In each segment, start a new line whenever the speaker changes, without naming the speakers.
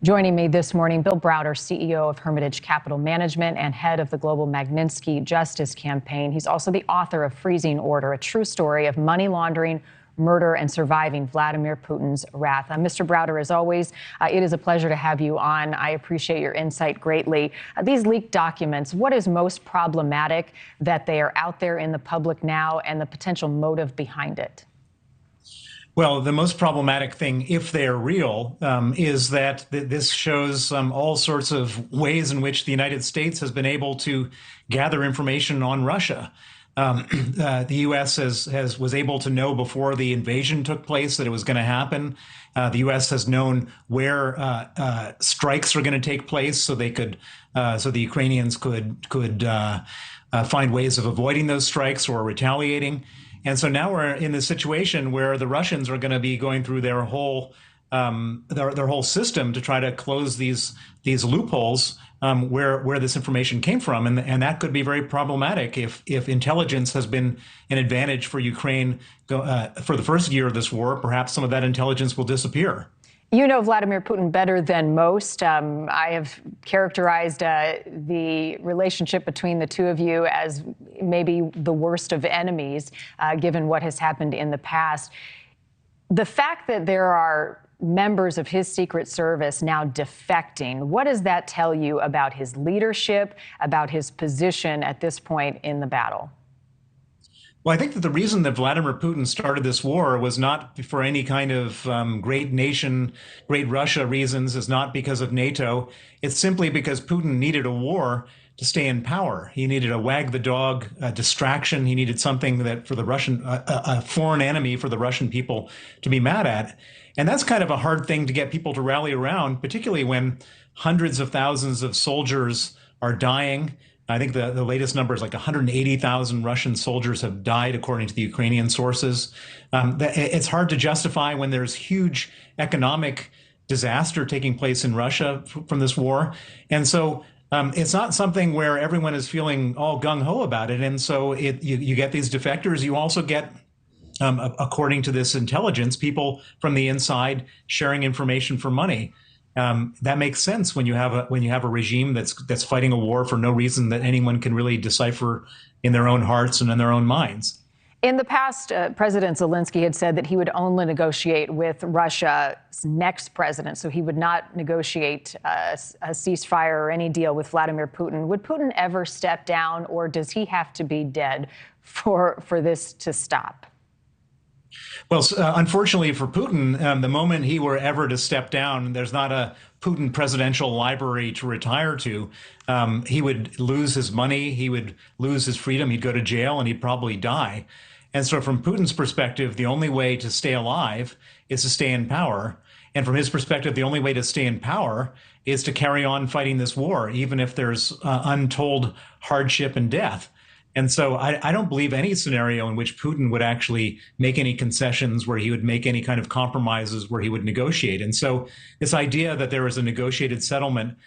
Joining me this morning, Bill Browder, CEO of Hermitage Capital Management and head of the Global Magnitsky Justice Campaign. He's also the author of Freezing Order, a true story of money laundering, murder, and surviving Vladimir Putin's wrath. Mr. Browder, as always, it is a pleasure to have you on. I appreciate your insight greatly. These leaked documents, what is most problematic that they are out there in the public now and the potential motive behind it?
Well, the most problematic thing, if they're real, is that this shows all sorts of ways in which the United States has been able to gather information on Russia. The U.S. was able to know before the invasion took place that it was going to happen. The U.S. has known where strikes are going to take place, so the Ukrainians could find ways of avoiding those strikes or retaliating. And so now we're in this situation where the Russians are going to be going through their whole system to try to close these loopholes where this information came from, and that could be very problematic if intelligence has been an advantage for Ukraine for the first year of this war. Perhaps some of that intelligence will disappear.
You know Vladimir Putin better than most. I have characterized the relationship between the two of you as maybe the worst of enemies, given what has happened in the past. The fact that there are members of his Secret Service now defecting, what does that tell you about his leadership, about his position at this point in the battle?
Well, I think that the reason that Vladimir Putin started this war was not for any kind of great nation, great Russia reasons. It's not because of NATO. It's simply because Putin needed a war to stay in power. He needed a wag the dog, a distraction. He needed something that for the Russian, a foreign enemy for the Russian people to be mad at. And that's kind of a hard thing to get people to rally around, particularly when hundreds of thousands of soldiers are dying. I think the latest number is like 180,000 Russian soldiers have died, according to the Ukrainian sources. It's hard to justify when there's huge economic disaster taking place in Russia from this war. And so it's not something where everyone is feeling all gung-ho about it. And so you get these defectors. You also get, according to this intelligence, people from the inside sharing information for money. That makes sense when you have a regime that's fighting a war for no reason that anyone can really decipher in their own hearts and in their own minds.
In the past, President Zelensky had said that he would only negotiate with Russia's next president, so he would not negotiate a ceasefire or any deal with Vladimir Putin. Would Putin ever step down, or does he have to be dead for this to stop?
Well, unfortunately for Putin, the moment he were ever to step down, there's not a Putin presidential library to retire to. He would lose his money, he would lose his freedom, he'd go to jail, and he'd probably die. And so from Putin's perspective, the only way to stay alive is to stay in power. And from his perspective, the only way to stay in power is to carry on fighting this war, even if there's untold hardship and death. And so I don't believe any scenario in which Putin would actually make any concessions, where he would make any kind of compromises, where he would negotiate. And so this idea that there is a negotiated settlement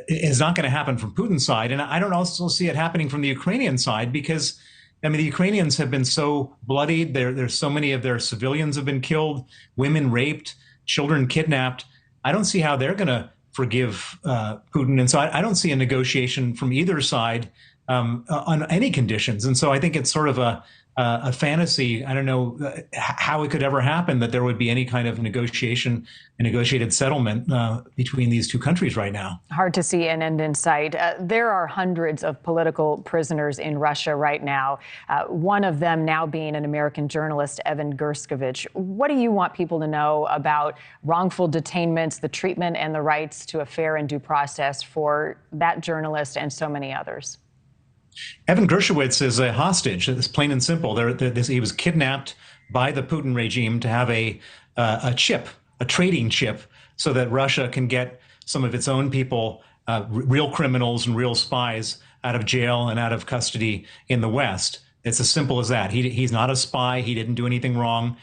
is not going to happen from Putin's side. And I don't also see it happening from the Ukrainian side, because, I mean, the Ukrainians have been so bloodied. There's so many of their civilians have been killed, women raped, children kidnapped. I don't see how they're going to forgive Putin. And so I don't see a negotiation from either side on any conditions. And so I think it's sort of a fantasy. I don't know how it could ever happen that there would be any kind of negotiation, a negotiated settlement between these two countries right now.
Hard to see an end in sight. There are hundreds of political prisoners in Russia right now, one of them now being an American journalist, Evan Gerskovich. What do you want people to know about wrongful detainments, the treatment and the rights to a fair and due process for that journalist and so many others?
Evan Gershkovich is a hostage. It's plain and simple. He was kidnapped by the Putin regime to have a chip, a trading chip, so that Russia can get some of its own people, real criminals and real spies, out of jail and out of custody in the West. It's as simple as that. He's not a spy. He didn't do anything wrong.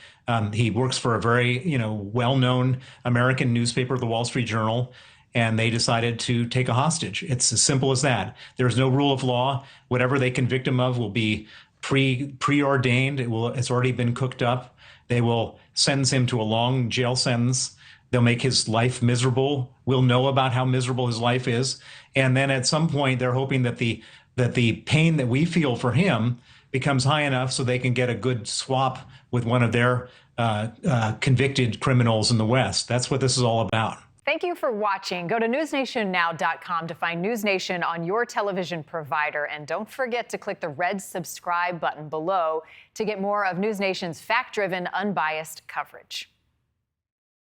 He works for a very, well-known American newspaper, the Wall Street Journal. And they decided to take a hostage. It's as simple as that. There's no rule of law. Whatever they convict him of will be preordained. It's already been cooked up. They will sentence him to a long jail sentence. They'll make his life miserable. We'll know about how miserable his life is. And then at some point, they're hoping that the pain that we feel for him becomes high enough so they can get a good swap with one of their convicted criminals in the West. That's what this is all about.
Thank you for watching. Go to newsnationnow.com to find NewsNation on your television provider. And don't forget to click the red subscribe button below to get more of NewsNation's fact-driven, unbiased coverage.